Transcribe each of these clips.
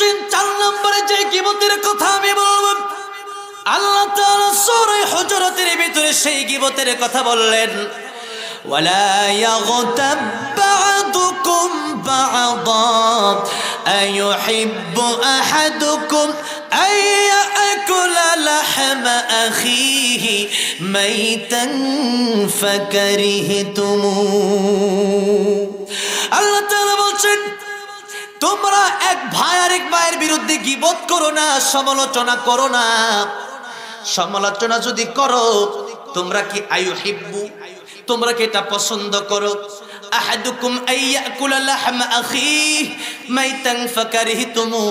বলছেন 4 নম্বরে যে গীবতের কথা আমি বলবো, আল্লাহ তাআলা সূরা হুজুরাতের ভিতরে সেই গীবতের কথা বললেন, ওয়ালা ইয়াগতাব বা'দুকুম বা'দান আইয়ুহিব্বু আহাদুকুম আইয়াকুলা লাহমা আখিহি মাইতান ফাকারিহতুমু। আল্লাহ তাআলা বলছেন, তোমরা এক ভাই আরেক ভাইয়ের বিরুদ্ধে গীবত করো না, সমালোচনা করো না। সমালোচনা যদি করো, তোমরা কি আইয়ুহিব্বু, তোমরা কি এটা পছন্দ করো, আহাদুকুম আইয়াকুলা লাহমা আখিহি মাইতান ফাকারিহতুমু,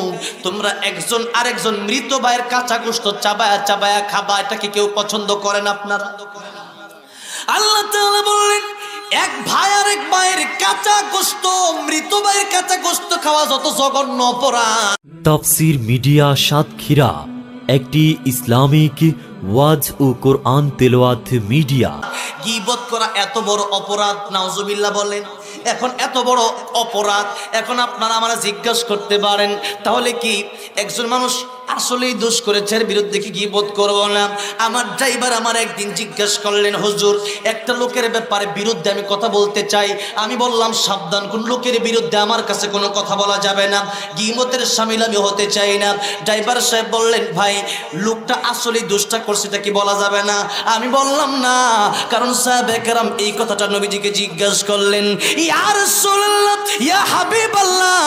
তোমরা একজন আরেকজন মৃত ভাইয়ের কাঁচা গোশত চাবায়া চাবায়া খাবা, এটা কি কেউ পছন্দ করেন আপনারা? আল্লাহ তাআলা বললেন, এক ভাই আরেক ভাইয়ের কাঁচা গোশত, মৃত ভাইয়ের কাঁচা গোশত খাওয়া যত জঘন্য অপরাধ। তাফসীর মিডিয়া সাতক্ষীরা একটি ইসলামিক ওয়াজ ও কোরআন তেলাওয়াত মিডিয়া। গীবত করা এত বড় অপরাধ, নাউজুবিল্লাহ বলেন। এখন এত বড় অপরাধ, এখন আপনারা আমরা জিজ্ঞাসা করতে পারেন, তাহলে কি একজন মানুষ আসলেই দোষ করেছে, এর বিরুদ্ধে কি গীবত করব না? আমার ড্রাইভার আমার একদিন জিজ্ঞাসা করলেন, হুজুর একটা লোকের ব্যাপারে বিরুদ্ধে আমি কথা বলতে চাই। আমি বললাম সাবধান, কোন লোকের বিরুদ্ধে আমার কাছে কোনো কথা বলা যাবে না, গীবতের শামিল আমি হতে চাই না। ড্রাইভার সাহেব বললেন, ভাই লোকটা আসলেই দোষটা করছে, এটা কি বলা যাবে না? আমি বললাম না, কারণ সাহাবায়ে কেরাম এই কথাটা নবীজিকে জিজ্ঞাসা করলেন, ইয়া রাসূলুল্লাহ, ইয়া হাবিবাল্লাহ,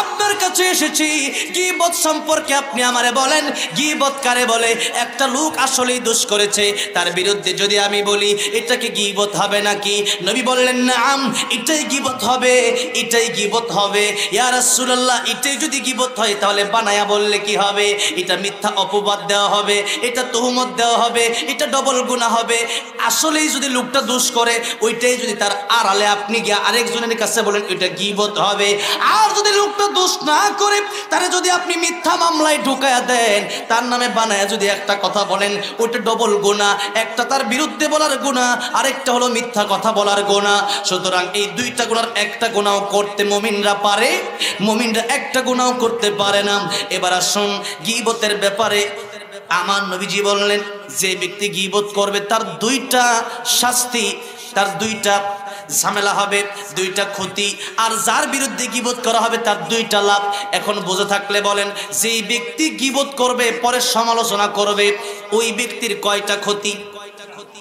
আপনার কাছে এসেছি, গীবত সম্পর্কে আপনি আমারে বলেন, গীবত কারে বলে? একটা লোক আসলেই দোষ করেছে, তার বিরুদ্ধে যদি আমি বলি, এটা কি গীবত হবে নাকি? নবী বললেন, নাম, এটাই গীবত হবে, এটাই গীবত হবে। ইয়া রাসূলুল্লাহ, এটাই যদি গীবত হয় তাহলে বানায়া বললে কি হবে? এটা মিথ্যা অপবাদ দেওয়া হবে, এটা তুহমত দেওয়া হবে, এটা ডবল গুনাহ হবে। আসলেই যদি লোকটা দোষ করে, ওইটাই যদি তার আড়ালে আপনি গিয়ে আরেকজনের কাছে বলেন, ওইটা গীবত হবে। আর যদি লোকটা দোষ না করে, তারে যদি আপনি মিথ্যা মামলায় ঢুকায়া দেন, তার নামে বানায়া যদি একটা কথা বলেন, ওইটা ডবল গুনাহ। একটা তার বিরুদ্ধে বলার গুনাহ, আরেকটা হলো মিথ্যা কথা বলার গুনাহ। সুতরাং এই দুইটা গুনার একটা গুনাহ করতে মুমিনরা পারে, মুমিনরা একটা গুনাহ করতে পারে না। এবার আসুন গীবতের ব্যাপারে আমার নবীজি বললেন, যে ব্যক্তি গীবত করবে তার দুইটা শাস্তি, তার দুইটা ঝামেলা হবে, দুইটা ক্ষতি। আর যার বিরুদ্ধে গীবত করা হবে তার দুইটা লাভ। এখন বুঝে থাকলে বলেন, যে ব্যক্তি গীবত করবে পরে সমালোচনা করবে, ওই ব্যক্তির কয়টা ক্ষতি?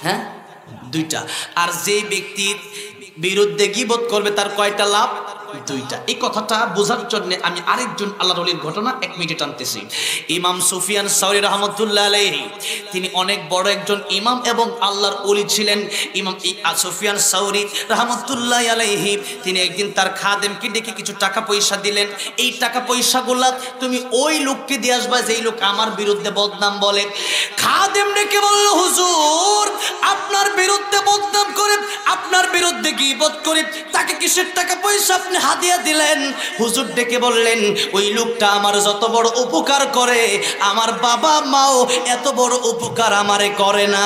হ্যাঁ, দুইটা। আর যে ব্যক্তির বিরুদ্ধে গীবত করবে তার কয়টা লাভ? দুইটা। এই কথাটা বোঝার জন্য আমি আরেকজন আল্লাহর ওলির ঘটনা 1 মিনিটে টানতেছি। ইমাম সুফিয়ান সাউরি রাহমাতুল্লাহ আলাইহি, তিনি অনেক বড় একজন ইমাম এবং আল্লাহর ওলি ছিলেন। ইমাম সুফিয়ান সাউরি রাহমাতুল্লাহ আলাইহি, তিনি একদিন তার খাদেমকে ডেকে কিছু টাকা পয়সা দিলেন। এই টাকা পয়সাগুলা তুমি ওই লোককে দিয়ে আসবা যেই লোক আমার বিরুদ্ধে বদনাম বলে। খাদেম ডেকে বলল, হুজুর আপনার বিরুদ্ধে বদনাম করে, আপনার বিরুদ্ধে গীবত করে, তাকে কিসের টাকা পয়সা আপনি হাদিয়া দিলেন? হুজুর ডেকে বললেন, ওই লোকটা আমার যত বড় উপকার করে, আমার বাবা মাও এত বড় উপকার আমারে করে না।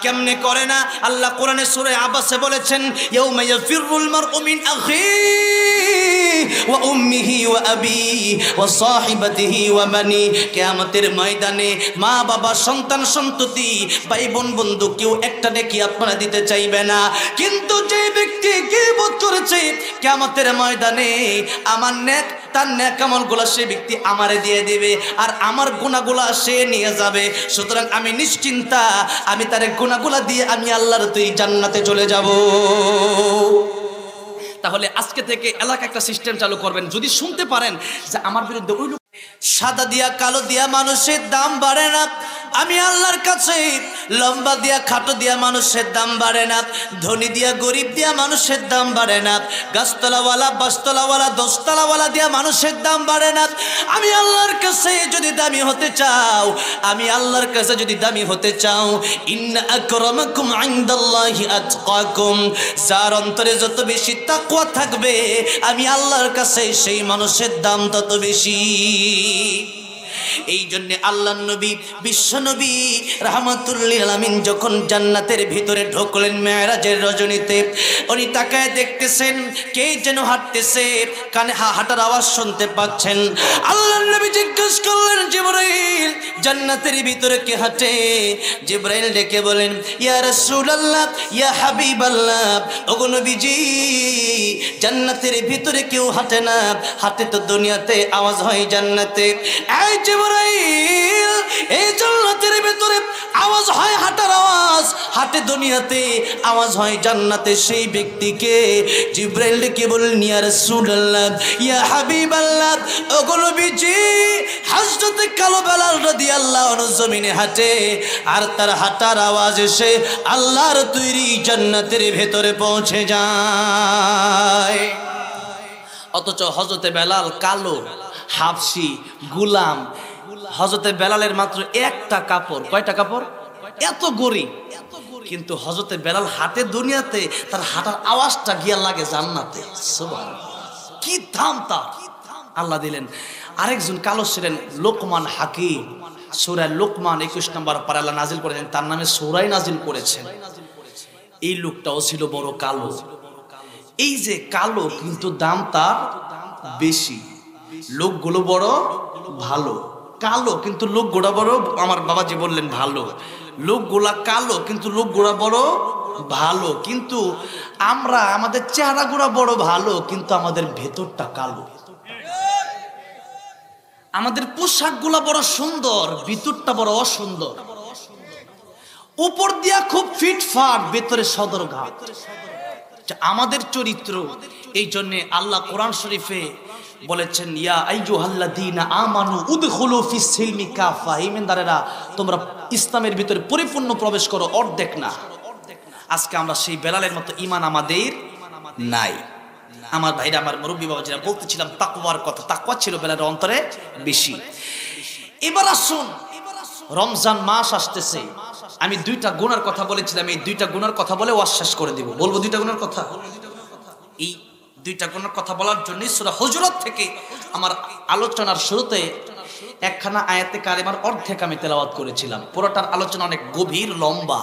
কেমনে করে না? আল্লাহ কোরআনে সূরা আবাসে বলেছেন, ইয়াউমা ইয়াফিরুল মারউ মিন আখিহি ওয়া উম্মিহি ওয়া আবিহি ওয়া সাহিবাতিহি ওয়া বানি। কিয়ামতের ময়দানে মা বাবা, সন্তান সন্ততি, ভাই বোন বন্ধু কেউ একটা নেকি আপনারা দিতে চাইবে না। কিন্তু যে ব্যক্তি গীবত করেছে, কিয়ামতের ময়দানে আমার নেক, তার নেক আমলগুলো সে ব্যক্তি আমারে দিয়ে দিবে, আর আমার গুনাহগুলো সে নিয়ে যাবে। সুতরাং আমি নিশ্চিন্তা, আমি তার গুনাহগুলো দিয়ে আমি আল্লাহর তুই জান্নাতে চলে যাব। তাহলে আজকে থেকে এলাকা একটা সিস্টেম চালু করবেন, যদি শুনতে পারেন যে আমার বিরুদ্ধে ওই লোক, সাদা দিয়া কালো দিয়া মানুষের দাম বাড়ে না। আমি আল্লাহর কাছে লম্বা দিয়া খাটো দিয়া মানুষের দাম বাড়ে না, ধনী দিয়া গরিব দিয়া মানুষের দাম বাড়ে না, গাছতলাওয়ালা বাসতলাওয়ালা দশতলাওয়ালা দিয়া মানুষের দাম বাড়ে না। আমি আল্লাহর কাছে যদি দামি হতে চাও, আমি আল্লাহর কাছে যদি দামি হতে চাও, ইন্না আকরামাকুম ইনদাল্লাহি আতকাকুম, যার অন্তরে যত বেশি তাকওয়া থাকবে আমি আল্লাহর কাছে সেই মানুষের দাম তত বেশি। এই জন্য আল্লাহর নবী বিশ্ব নবী রাহমাতুল লিল আলামিন যখন জান্নাতের ভিতরে ঢুকলেন মেরাজের রজনীতে, উনি তাকায় দেখতেছেন কে যেন হাঁটতেছে, কানে হাঁটার আওয়াজ শুনতে পাচ্ছেন। আল্লাহর নবী জিজ্ঞেস করলেন, জিবরাইল জান্নাতের ভিতরে কে হাঁটে? জিবরাইল ডেকে বলেন, ইয়া রাসূলুল্লাহ ইয়া হাবিবাল্লাহ, ওগো নবীজি জান্নাতের ভিতরে কেউ হাঁটে না, হাঁটে তো দুনিয়াতে, আওয়াজ হয় জান্নাতে। এই জিবরাইল, এই জান্নাতের ভিতরে আওয়াজ হয় হাঁটার আওয়াজ, হাঁটে দুনিয়াতে, আওয়াজ হয় জান্নাতে, সেই ব্যক্তিকে জিবরাইল ডেকে বললেন, ইয়া রাসূলুল্লাহ ইয়া হাবিবাল্লাহ, ওগো নবীজি হযরত কালো বেলাল রাদিয়াল্লাহু আনহু জমিনে হাঁটে, আর তার হাঁটার আওয়াজ এসে আল্লাহর তৈরি জান্নাতের ভেতরে পৌঁছে যায়। অথচ হযরতে বেলাল কালো, হাবশি, গুলাম। হযরতে বেলালের মাত্র একটা কাপড়, কয়টা কাপড়? এত গরিব, কিন্তু হযরতে বেলাল হাঁটে দুনিয়াতে, তার হাঁটার আওয়াজটা গিয়া লাগে জান্নাতে। সুবহানাল্লাহ, কি দাম তার! আল্লাহ দিলেন। আরেকজন কালো ছিলেন লোকমান হাকিম। সূরা লোকমান 21 নম্বর পারা আল্লাহ নাজিল করেছেন, তার নামে সূরাই নাজিল করেছেন। এই লোকটাও ছিল বড় কালো। এই যে কালো, কিন্তু দাম তার বেশি। লোকগুলো বড় ভালো, কালো কিন্তু লোকগুলা বড়, আমার বাবাজি বললেন ভালো। লোকগুলা কালো কিন্তু লোকগুলা বড় ভালো, কিন্তু আমরা আমাদের চেহারাগুলা বড় ভালো, কিন্তু আমাদের ভেতরটা কালো। আমাদের পোশাকগুলা বড় সুন্দর, ভিতরটা বড় অসুন্দর। উপর দিয়া খুব ফিটফাট, ভেতরে সদরঘাট। আমাদের চরিত্র। এই জন্য আল্লাহ কোরআন শরীফে বলেছেন, ইয়া আইয়ুহাল্লাযীনা আমানু উদখুলু ফিস সিলমি কাফা, ঈমানদারেরা তোমরা ইসলামের ভিতরে পরিপূর্ণ প্রবেশ করো, অর্ধেক না। আজকে আমরা সেই বেলালের মতো ঈমান আমাদের নাই। আমার ভাইরা, আমার মুরব্বী বাবাজিরা, বলতেছিলাম তাকওয়ার কথা। তাকওয়া ছিল বেলালের অন্তরে বেশি। এবার আসুন, রমজান মাস আসতেছে। আমি দুইটা গুনার কথা বলেছিলাম, এই দুইটা গুনার কথা বলে ওয়াজ শেষ করে দিব। বলবো দুইটা গুনার কথা। এই দুইটা গুনার কথা বলার জন্য সূরা হুজুরাত থেকে আমার আলোচনার শুরুতে একখানা আয়াতে কারিমার অর্ধেক আমি তেলাওয়াত করেছিলাম। পুরোটার আলোচনা অনেক গভীর, লম্বা,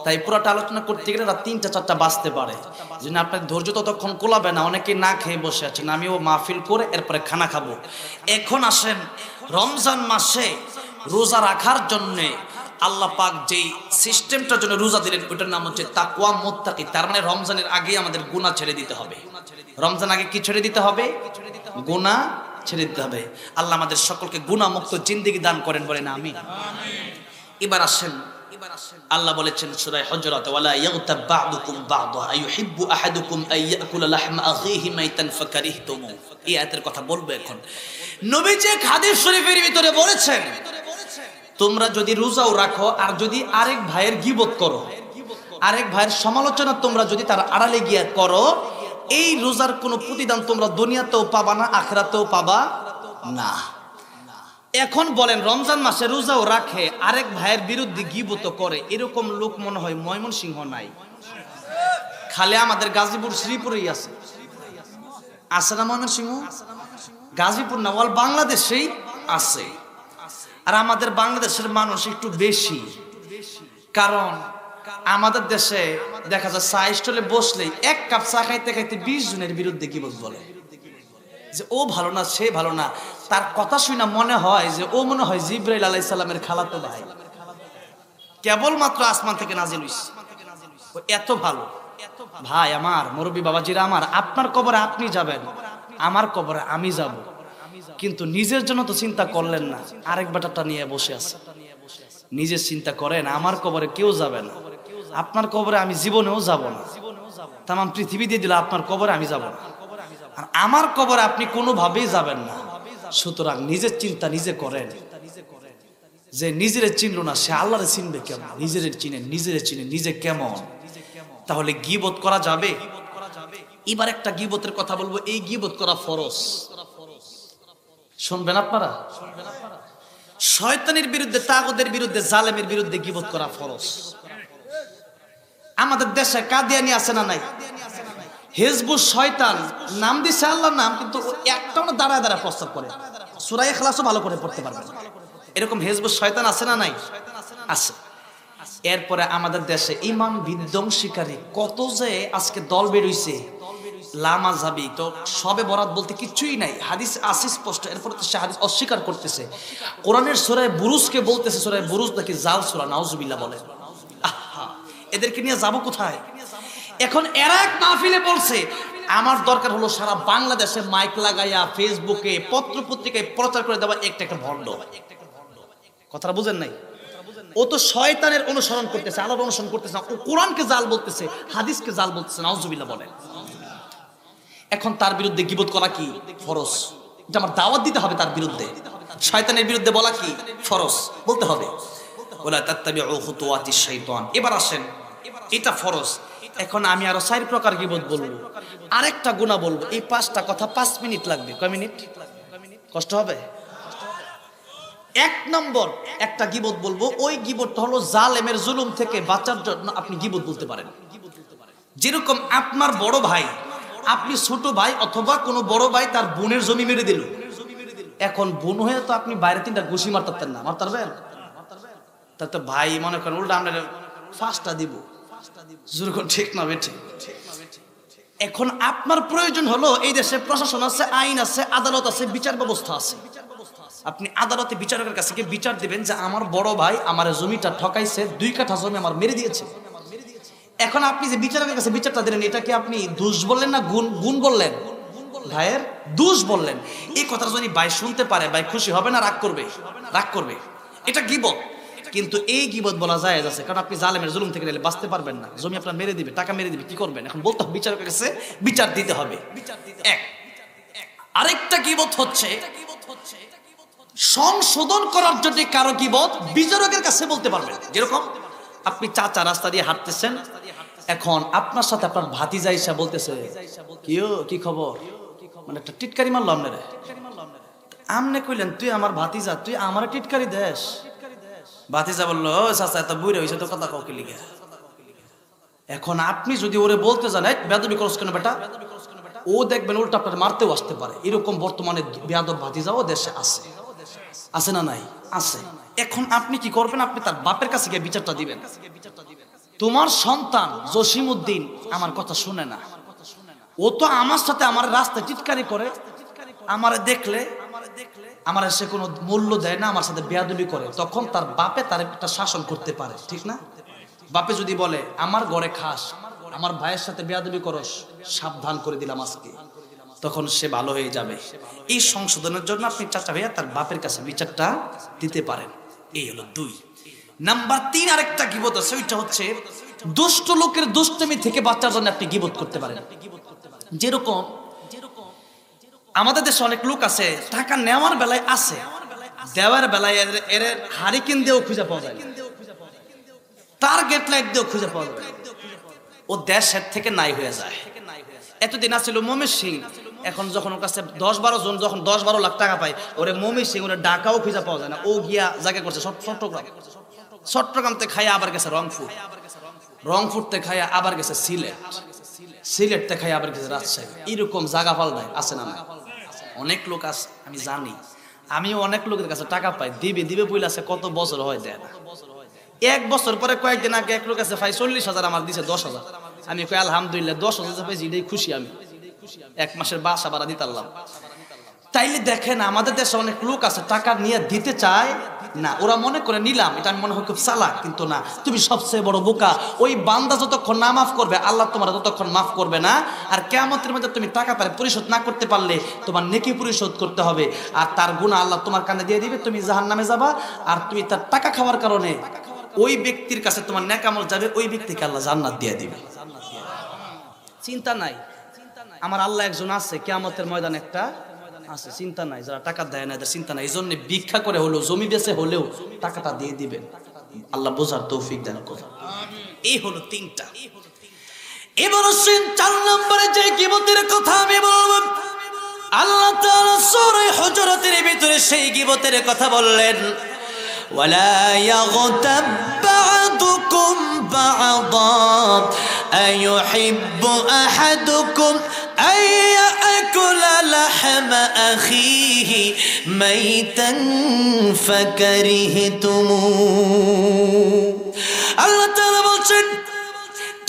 তাই পুরোটা আলোচনা করতে গেলে রাত 3টা 4টা বাজতে পারে। যেন আপনার ধৈর্য ততক্ষণ কোলাবে না। অনেকে না খেয়ে বসে আছেন, আমিও মাহফিল করে এরপরে খানা খাবো। এখন আসেন, রমজান মাসে রোজা রাখার জন্যে আল্লাহ পাক যেই সিস্টেমটার জন্য রোজা দিলেন, ওটার নাম হচ্ছে তাকওয়া মুত্তাকি। তার মানে রমজানের আগে আমাদের গুনাহ ছেড়ে দিতে হবে। রমজান আগে কি ছেড়ে দিতে হবে? গুনাহ ছেড়ে দিতে হবে। আল্লাহ আমাদের সকলকে গুনাহ মুক্ত জিন্দেগি দান করেন, বলেন আমিন। এবার আসেন, আল্লাহ বলেছেন সূরা হুজুরাত, ওয়ালা ইয়াগতাব বা'দুকুম বা'দা আইয়ুহিব্বু আহাদুকুম আইয়াকুলা লাহমা আখিহি মাইতান ফাকারিহতুম। এই আয়াতের কথা বলবো এখন। নবীজি এক হাদিস শরীফের ভিতরে বলেছেন, তোমরা যদি রোজাও রাখো আর যদি আরেক ভাইয়ের গীবত করো, আরেক ভাইয়ের সমালোচনা তোমরা যদি তার আড়ালে গিয়া করো, এই রোজার কোনো প্রতিদান তোমরা দুনিয়াতেও পাবা না, আখিরাতেও পাবা না। এখন বলেন, রমজান মাসে রোজাও রাখে, আরেক ভাইয়ের বিরুদ্ধে গীবত করে, এরকম লোক মনে হয় ময়মনসিংহ নাই, খালি আমাদের গাজীপুর শ্রীপুরেই আছে। আছে না ময়মনসিংহ? গাজীপুর না, ওয়াল বাংলাদেশেই আছে। আর আমাদের বাংলাদেশের মানুষ একটু বেশি, কারণ আমাদের দেশে দেখা যায় চা স্টলে বসলেই এক কাপ চা খাইতে খাইতে 20 জনের বিরুদ্ধে গীবত বলে, যে ও ভালো না, সে ভালো না। তার কথা শুনে মনে হয় যে ও মনে হয় জিবরাইল আলাইহিস সালামের খালাতো ভাই, কেবলমাত্র আসমান থেকে নাজিল হইছে, ও এত ভালো। ভাই আমার, মুরব্বী বাবাজিরা আমার, আপনার কবরে আপনি যাবেন, আমার কবরে আমি যাব, কিন্তু নিজের জন্য তো চিন্তা করলেন না, আরেক বেটাটা নিয়ে বসে আছে। নিজের চিন্তা করেন, আমার কবরে কেউ যাবে না, আপনার কবরে আমি জীবনেও যাব না। তামাম পৃথিবী দিয়ে দিলে আপনার কবরে আমি যাব না, আর আমার কবরে আপনি কোনোভাবেই যাবেন না। সুতরাং নিজের চিন্তা নিজে করেন। যে নিজের চিনল না, সে আল্লাহরে চিনবে কেমন? নিজের চিনেন, নিজের চিনেন, নিজে কেমন, তাহলে গীবত করা যাবে। এবার একটা গীবতের কথা বলবো, এই গীবত করা ফরজ। শুনবেন আপনারা? শয়তানের বিরুদ্ধে, তাগুতের বিরুদ্ধে, জালেমের বিরুদ্ধে গীবত করা ফরজ। আমাদের দেশে কাদিয়ানি আছে না নাই? হিজবুশ শয়তান নাম দিছে আল্লাহর নাম, কিন্তু একটাও না দাঁড়ায় দাঁড়ায় প্রস্তাব করে। সূরা ইখলাসও ভালো করে পড়তে পারবেন না। এরকম হিজবুশ শয়তান আছে না নাই? আছে। এরপরে আমাদের দেশে ইমান বিধ্বংসীকারী কত যে আজকে দল বের হইছে, লামাযাবি, তো সবে বরাত বলতে কিছুই নাই, হাদিস আছে স্পষ্ট। এরপর তো সে হাদিস অস্বীকার করতেছে। কোরআনের সূরা বুরুজকে বলতেছে সূরা বুরুজ নাকি জাল সূরা, নাউজুবিল্লাহ বলেন। আহা, এদেরকে নিয়ে যাব কোথায়? এখন এরা এক মাহফিলে বলছে আমার দরকার হলো সারা বাংলাদেশে মাইক লাগাইয়া ফেসবুকে পত্র পত্রিকায় প্রচার করে দেওয়া একটা একটা ভণ্ড। কথাটা বুঝেন নাই? ও তো শয়তানের অনুসরণ করতেছে, আল্লাহর অনুসরণ করতেছে না। ও কোরআনকে জাল বলতেছে, হাদিসকে জাল বলতেছে, নাউজুবিল্লাহ বলেন। এখন তার বিরুদ্ধে গীবত করা কি ফরজ? এটা আমার দাওয়াত দিতে হবে তার বিরুদ্ধে। শয়তানের বিরুদ্ধে বলা কি ফরজ? বলতে হবে। ওয়ালা তাত্তাবিউ খুতুওয়াতিশ শাইতান। এবার আসেন, এটা ফরজ। এখন আমি আরো 4 প্রকার গীবত বলবো, আরেকটা গুনাহ বলবো। এই 5টা কথা 5 মিনিট লাগবে। কয় মিনিট? কষ্ট হবে? 1 নম্বর একটা গীবত বলবো, ওই গীবতটা হলো জালেমের জুলুম থেকে বাঁচার জন্য আপনি গীবত বলতে পারেন। যেরকম আপনার বড় ভাই, আপনি ছোট ভাই অথবা কোনো বড় ভাই তার বোনের জমি মেরে দিল, এখন বোন হয়ে তো আপনি বাইরে 3টা ঘুষি মারতেন না, মারতে পারবেন? তা তো ভাই মনে করেন উল্টা আমরা 5টা দিব, যেরকম ঠিক না বেঠিক। এখন আপনার প্রয়োজন হলো এই দেশে প্রশাসন আছে, আইন আছে, আদালত আছে, বিচার ব্যবস্থা আছে। আপনি আদালতে বিচারকের কাছে গিয়ে বিচার দিবেন যে আমার বড় ভাই আমার জমিটা ঠকাইছে, 2 কাঠা জমি আমার মেরে দিয়েছে। এখন আপনি যে বিচারকের কাছে বিচারটা দিলেন, এটা কি আপনি দোষ বললেন না গুণ বললেন? ভাইয়ের দোষ বললেন। এই কথাটা যদি ভাই শুনতে পারে, ভাই খুশি হবে না রাগ করবে? রাগ করবে। এটা গীবত। কিন্তু এই গীবত বলা যায় আছে, কারণ আপনি জালেমের জুলুম থেকে নিলে বাঁচতে পারবেন না, জমি আপনার মেরে দিবে, টাকা মেরে দিবে, কি করবেন? এখন বলতে হবে বিচারকের কাছে বিচার দিতে হবে। এক। আরেকটা গীবত হচ্ছে সংশোধন করার জন্য কারো গীবত বিচারকের কাছে বলতে পারবেন। যেরকম আপনি চাচা রাস্তা দিয়ে হাঁটতেছেন, এখন আপনার সাথে আপনার ভাতিজা এসে বলতেছে কি খবর, মানে একটা টিটকারি মারলো আপনারে। আমনে কইলেন তুই আমার ভাতিজা, তুই আমার টিটকারি দেশ। ভাতিজা বললো চাচা এত বুড়ে হয়েছে তো কথা কাউকে লিখে। এখন আপনি যদি ওরে বলতে যান বেয়াদবি করছ কেন বেটা, ও দেখবেন উল্টা আপনার মারতেও আসতে পারে। এরকম বর্তমানে বেয়াদব ভাতিজাও দেশে আছে, আছে না নাই? আছে। এখন আপনি কি করবেন? আপনি তার বাপের কাছে গিয়ে বিচারটা দিবেন। তোমার সন্তান জসিমউদ্দিন আমার কথা শুনে না, ও তো আমার সাথে আমার রাস্তায় টিটকারি করে, আমারে দেখলে আমার সে কোনো মূল্য দেয় না, আমার সাথে বেয়াদবি করে, তখন তার বাপে তার একটা শাসন করতে পারে, ঠিক না? বাপে যদি বলে আমার ঘরে খাস, আমার ভাইয়ের সাথে বেয়াদবি করস, সাবধান করে দিলাম আজকে, তখন সে ভালো হয়ে যাবে। এই সংশোধনের জন্য আপনি চাচা ভাইয়া তার বাপের কাছে বিচারটা দিতে পারেন। এই হলো 2 নাম্বার। 3 আরেকটা গীবত আছে, ওইটা হচ্ছে দুষ্ট লোকের দুষ্টমি থেকে বাঁচার জন্য আপনি গীবত করতে পারেন। যেরকম আমাদের দেশে অনেক লোক আছে টাকা নেওয়ার বেলায় আছে, দেওয়ার বেলায় এর হারিকেন দিয়েও খুঁজে পাওয়া যায় না, টার্গেট লাইট দিয়েও খুঁজে পাওয়া যায় না, ও দেশের থেকে নাই হয়ে যায়। এতদিন আসছিল মমির সিং, এখন যখন ওর কাছে 10-12 জন যখন 10-12 লাখ টাকা পায়, ওরে মমির সিং ওরে ডাকাও খুঁজে পাওয়া যায় না, ও গিয়া জায়গা করছে চট্টগ্রাম থেকে খাইয়া আবার গেছে রংপুর থেকে খাইয়া আবার গেছে সিলেট থেকে খাইয়া আবার গেছে রাজশাহী। এরকম জায়গা পাল্টায় আছে না? অনেক লোক আছে, আমি জানি, আমিও অনেক লোকের কাছে টাকা পাই, দিবে বইলে আছে, কত বছর হয় দেয় না। 1 বছর পরে কয়েকদিন আগে এক লোক আছে ভাই 40,000 আমার দিছে 10,000। আমি কই আলহামদুলিল্লাহ, 10,000 পাইছি এটাই খুশি আমি, 1 মাসের বাসা ভাড়া দিতাম। তাইলে দেখেন আমাদের দেশে অনেক লোক আছে টাকা নিয়ে দিতে চায় না, ওরা মনে করে নিলাম, এটা আমি মনে হয় খুব চালাক, কিন্তু না, তুমি সবচেয়ে বড় বোকা। ওই বান্দা যতক্ষণ না মাফ করবে, আল্লাহ তোমার ততক্ষণ মাফ করবে না। আর কিয়ামতের মধ্যে তুমি টাকা পারে পরিশোধ না করতে পারলে তোমার নেকি পরিশোধ করতে হবে, আর তার গুনাহ আল্লাহ তোমার কানে দিয়ে দিবে, তুমি জাহান্নামে যাবা। আর তুমি তার টাকা খাওয়ার কারণে ওই ব্যক্তির কাছে তোমার নেক আমল যাবে, ওই ব্যক্তিকে আল্লাহ জান্নাত দিয়ে দিবে। চিন্তা নাই, আমার আল্লাহ একজন আছে, কিয়ামতের ময়দানে একটা আছে, চিন্তা নাই। যারা টাকা দেয় না এদের চিন্তা নাই, এই জন্য ভিক্ষা করে হলেও, জমি বেচে হলেও টাকাটা দিয়ে দিবেন। আল্লাহ বোঝার তৌফিক দান করুন। এই হলো 3টা। এবার 4 নম্বরে যে গীবতের কথা আমি বলবো, আল্লাহ তাআলা সূরা হুজুরাতের ভিতরে সেই গীবতের কথা বললেন, ওয়ালা ইয়াগতাব বা'দুকুম বা'দা আইয়ুহিব্বু আহাদুকুম يأكل لحم أخيه ميتا فكرهتموه আল্লাহ তাআলা বলছেন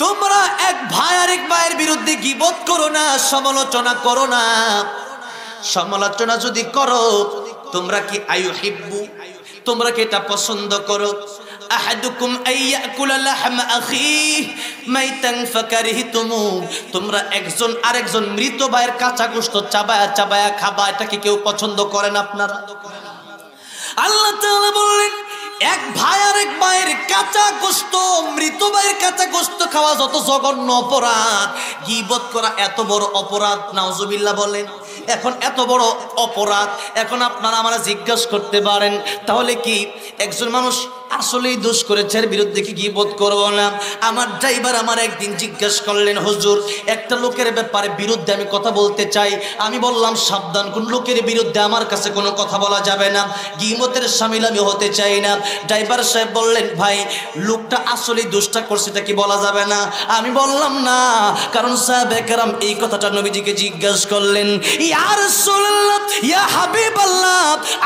তোমরা এক ভাই আরেক ভাইয়ের বিরুদ্ধে গীবত করো না, সমালোচনা করো না। সমালোচনা যদি করো তোমরা কি আয়ুহিব্বু, তোমরা কি এটা পছন্দ করো? আহাদুকুম আইয়াকুলা লাহমা আখিহি মাইতান ফাকারিহতুমু, তোমরা একজন আরেকজন মৃত ভাইয়ের কাঁচা গোশত চাবায়া চাবায়া খাবা, এটা কি কেউ পছন্দ করেন আপনারা? আল্লাহ তাআলা বললেন এক ভাই আরেক ভাইয়ের কাঁচা গোশত, মৃত ভাইয়ের কাঁচা গোশত খাওয়া যত জঘন্য অপরাধ, গীবত করা এত বড় অপরাধ। নাউজুবিল্লাহ বলেন। এখন এত বড় অপরাধ, এখন আপনারা আমরা জিজ্ঞাসা করতে পারেন তাহলে কি একজন মানুষ আসলেই দোষ করেছে এর বিরুদ্ধে কি গীবত করবো না? আমার ড্রাইভার আমার একদিন জিজ্ঞাসা করলেন, হুজুর একটা লোকের ব্যাপারে বিরুদ্ধে আমি কথা বলতে চাই। আমি বললাম সাবধান, কোন লোকের বিরুদ্ধে আমার কাছে কোনো কথা বলা যাবে না, গীবতের শামিল আমি হতে চাই না। ড্রাইভার সাহেব বললেন, ভাই লোকটা আসলেই দোষটা করছে এটা কি বলা যাবে না? আমি বললাম না, কারণ সাহাবে কেরাম এই কথাটা নবীজিকে জিজ্ঞাসা করলেন, ইয়া রাসূলুল্লাহ ইয়া হাবিবাল্লাহ,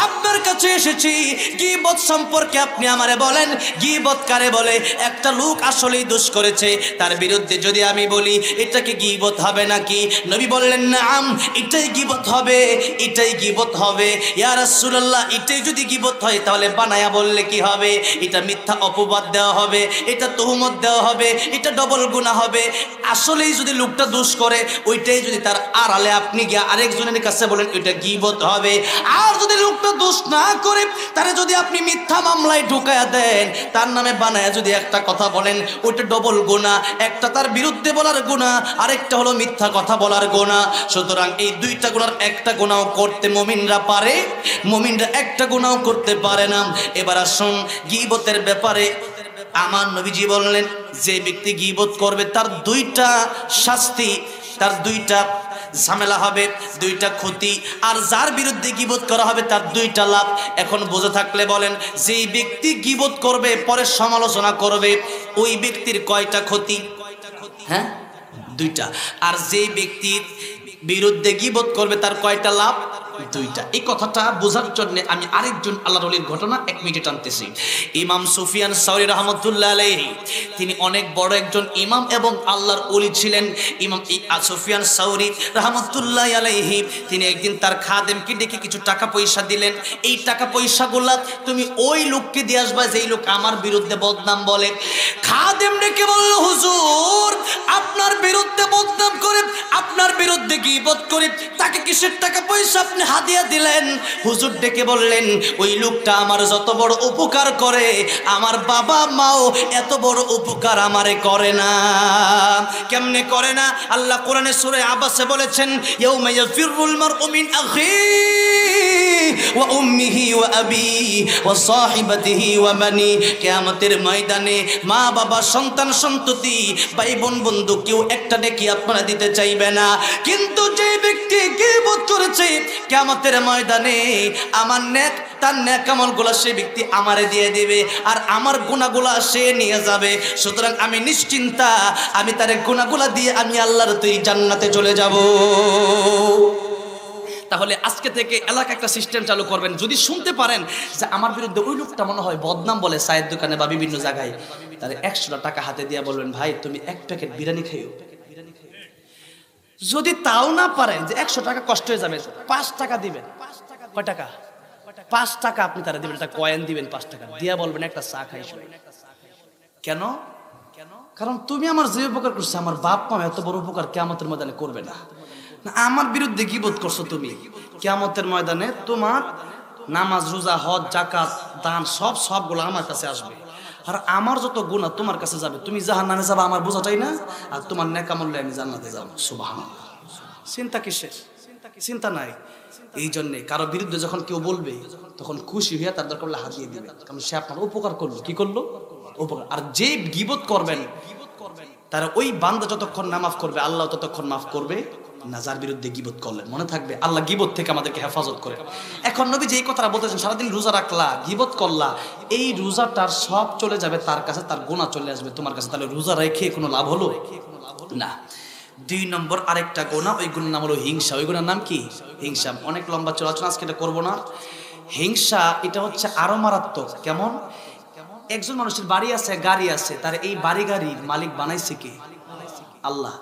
আপনার কাছে এসেছি, গীবত সম্পর্কে আপনি আমারে বলেন গীবত কারে বলে? একটা লোক আসলেই দোষ করেছে, তার বিরুদ্ধে যদি আমি বলি এটা কি গীবত হবে নাকি? নবী বললেন নাম, এটাই গীবত হবে, এটাই গীবত হবে। ইয়া রাসূলুল্লাহ এটাই যদি গীবত হয় তাহলে বানায়া বললে কি হবে? এটা মিথ্যা অপবাদ দেওয়া হবে, এটা তুহমত দেওয়া হবে, এটা ডবল গুনাহ হবে। আসলেই যদি লোকটা দোষ করে ওইটাই যদি তার আড়ালে আপনি গিয়ে আরেকজনের কাছে বলেন এটা গীবত হবে। আর যদি লোকটা দোষ না করে তারে যদি আপনি মিথ্যা মামলায় ঢুকায়া দেন, তার নামে বানায়া যদি একটা কথা বলেন ওইটা ডবল গুনাহ। একটা তার বিরুদ্ধে বলার গুনাহ, আরেকটা হলো মিথ্যা কথা বলার গুনাহ। সুতরাং এই দুইটা গুনার একটা গুনাহ করতে মুমিনরা পারে, মুমিনরা একটা গুনাহ করতে পারে না। এবার আসুন গীবতের ব্যাপারে আমার নবীজি বললেন যে ব্যক্তি গীবত করবে তার দুইটা শাস্তি, তার দুইটা ঝামেলা হবে, দুইটা ক্ষতি। আর যার বিরুদ্ধে গীবত করা হবে তার দুইটা লাভ। এখন বুঝে থাকলে বলেন, যেই ব্যক্তি গীবত করবে পরে সমালোচনা করবে ওই ব্যক্তির কয়টা ক্ষতি? হ্যাঁ, দুইটা। আর যেই ব্যক্তির বিরুদ্ধে গীবত করবে তার কয়টা লাভ? দুইটা। এই কথাটা বোঝার জন্য আমি আরেকজন আল্লাহর ওলির ঘটনা এক মিনিটে টানতেছি। ইমাম সুফিয়ান সাউরি রাহমাতুল্লাহ আলাইহি, তিনি অনেক বড় একজন ইমাম এবং আল্লাহর ওলি ছিলেন। ইমাম সুফিয়ান সাউরি রাহমাতুল্লাহ আলাইহি তিনি একদিন তার খাদেমকে ডেকে কিছু টাকা পয়সা দিলেন। এই টাকা পয়সাগুলা তুমি ওই লোককে দিয়ে আসবা যেই লোক আমার বিরুদ্ধে বদনাম বলে। খাদেম ডেকে বলল, হুজুর আপনার বিরুদ্ধে বদনাম করে, আপনার বিরুদ্ধে গীবত করে তাকে কিসের টাকা পয়সা আপনি হাদিয়া দিলেন? হুজুর ডেকে বললেন, ওই লোকটা আমার যত বড় উপকার করে আমার বাবা মাও এত বড় উপকার আমারে করে না। কেমনে করে না? আল্লাহ কোরআনে সূরা আবাসে বলেছেন, ইয়াউমা ইয়াফিরুল মারউ মিন আখিহি ওয়া উম্মিহি ওয়া আবিহি ওয়া সাহিবাতিহি ওয়া বানি। কিয়ামতের ময়দানে মা বাবা, সন্তান সন্ততি, ভাই বোন বন্ধু কেউ একটা ডেকে আপনারা দিতে চাইবে না। কিন্তু যে ব্যক্তি গীবত করেছে কিয়ামতের ময়দানে আমার নেক, তার নেক আমলগুলো সে ব্যক্তি আমারে দিয়ে দিবে আর আমার গুনাহগুলো সে নিয়ে যাবে। সুতরাং আমি নিশ্চিন্তা, আমি তার গুনাহগুলো দিয়ে আমি আল্লাহর তৈরি জান্নাতে চলে যাব। তাহলে আজকে থেকে এলাকা একটা সিস্টেম চালু করবেন, যদি শুনতে পারেন যে আমার বিরুদ্ধে ওই লোকটা মনে হয় বদনাম বলে চায়ের দোকানে বা বিভিন্ন জায়গায়, তাহলে 100 টাকা হাতে দিয়ে বলবেন, ভাই তুমি 1 প্যাকেট বিরিয়ানি খাইও। যদি তাও না পারেন যে 100 টাকা কষ্ট হয়ে যাবে, 5 টাকা দিবেন। কয় টাকা? 5 টাকা আপনি তারা দিবেন, একটা কয়েন দিবেন 5 টাকা দিয়া বলবেন একটা চা খাইছো। কেন? কারণ তুমি আমার যে উপকার করছো আমার বাপ মা এত বড় উপকার কিয়ামতের ময়দানে করবে না। আমার বিরুদ্ধে গীবত করছো তুমি, কিয়ামতের ময়দানে তোমার নামাজ রোজা হজ যাকাত দান সবগুলো আমার কাছে আসবে। আর আমার যত গুনাহ তোমার কাছে যাবে, তুমি জাহান্নামে যাবে আমার বোঝাটাই না, আর তোমার নেক আমল নিয়ে আমি জান্নাতে যাব। সুবহানাল্লাহ। চিন্তা কিসের? চিন্তা নাই। এই জন্যে কারো বিরুদ্ধে যখন কেউ বলবে তখন খুশি হইয়া তার দরকার হলে হাতিয়ে দিবে, কারণ সে আপনার উপকার করলো। কি করলো? উপকার। আর যে গীবত করবেন তারা ওই বান্দা যতক্ষণ না মাফ করবে আল্লাহ ততক্ষণ মাফ করবে না যার বিরুদ্ধে গীবত করলেন। মনে থাকবে আল্লাহ গীবত থেকে আমাদেরকে হেফাজত করে। এখন নবী যেই কথাটা বলতেছেন, সারাদিন রোজা রাখলা, গীবত করলা, এই রোজাটার সব চলে যাবে তার কাছে, তার গুনাহ চলে আসবে তোমার কাছে। তাহলে রোজা রেখে কোনো লাভ হলো না। দুই নম্বর আরেকটা গুনাহ, ওই গুনার নাম হলো হিংসা। ওই গুনার নাম কি? হিংসা। অনেক লম্বা আলোচনা, আজকে এটা করবো না। হিংসা এটা হচ্ছে আরো মারাত্মক। কেমন? একজন মানুষের বাড়ি আছে, গাড়ি আছে, তার এই বাড়ি গাড়ির মালিক বানাইছে কে? আল্লাহ।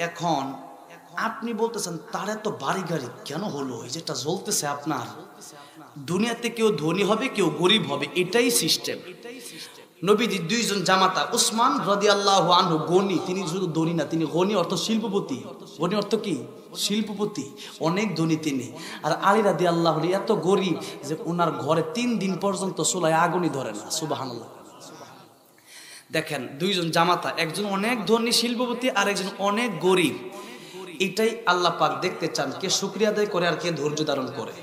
এখন আপনি বলতেছেন তার এত বাড়ি গাড়ি কেন হলো? এই যেটা জ্বলতেছে আপনার, দুনিয়াতে কেউ ধনী হবে, কেউ গরিব হবে, এটাই সিস্টেম। নবীজি দুইজন জামাতা, উসমান রাদিয়াল্লাহু আনহু গনি, তিনি শুধু ধনী না, তিনি গনি অর্থ শিল্পপতি। গনি অর্থ কি? শিল্পপতি, অনেক ধনী তিনি। আর আলী রাদিয়াল্লাহু আনহু এত গরিব যে ওনার ঘরে 3 দিন পর্যন্ত চুলায় আগুনই ধরে না। সুবহানাল্লাহ। দেখেন দুইজন জামাতা, একজন অনেক ধনী শিল্পপতি আর একজন অনেক গরিব। এটাই আল্লাহ পাক দেখতে চান কে শুকরিয়া আদায় করে আর কে ধৈর্য ধারণ করে।